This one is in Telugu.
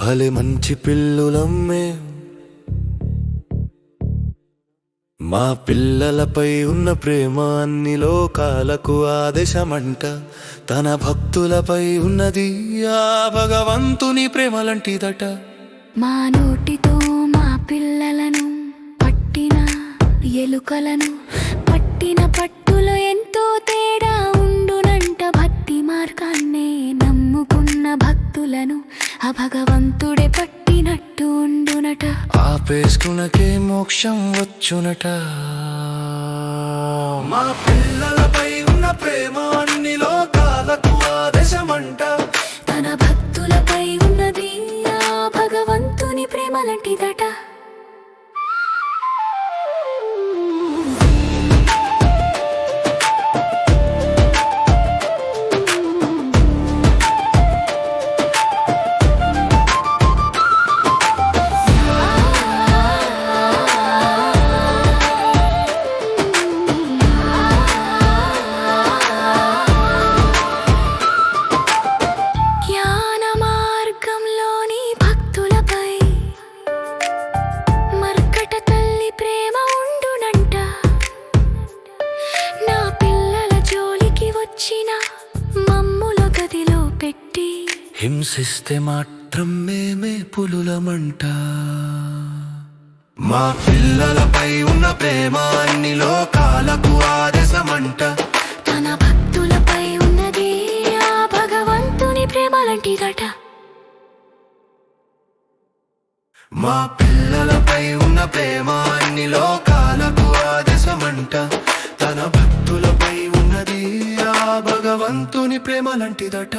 భలే మంచి పిల్లులమ్మే మా పిల్లలపై ఉన్న ప్రేమ అన్ని లోకాలకు ఆదేశమంట. తన భక్తులపై ఉన్నది ఆ భగవంతుని ప్రేమలంటిదట. మా నోటితో మా పిల్లలను పట్టిన ఎలుకలను పట్టిన పట్టులో ఎంతో తేడా ఉండునంట. భక్తి మార్గాన్నే నమ్ముకున్న భక్తులను ఆ భగవంతుడే పట్టినట్టు ఉండునట. ఆపేసుకునకే మోక్షం వచ్చునట. మా పిల్లలపై ఉన్న ప్రేమ అన్ని లోకాలకు ఆదేశమంట. తన భక్తులపై ఉన్నది ఆ భగవంతుని ప్రేమలంటిదట. మమ్ముల గదిలో పెట్టి హింసిస్తే మాత్రం మేమే పులులమంట. మా పిల్లలపై ఉన్న ప్రేమ అన్ని లోకాలకు ఆదేశమంట. తన భక్తులపై ఉన్నది ఆ భగవంతుని ప్రేమలంటిదట. మా పిల్లలపై ఉన్న ప్రేమ అన్ని లోకాలకు ఆదేశమంట. తన భక్తులపై ఉన్నది ఆ భగవంతుని ప్రేమలంటిదట.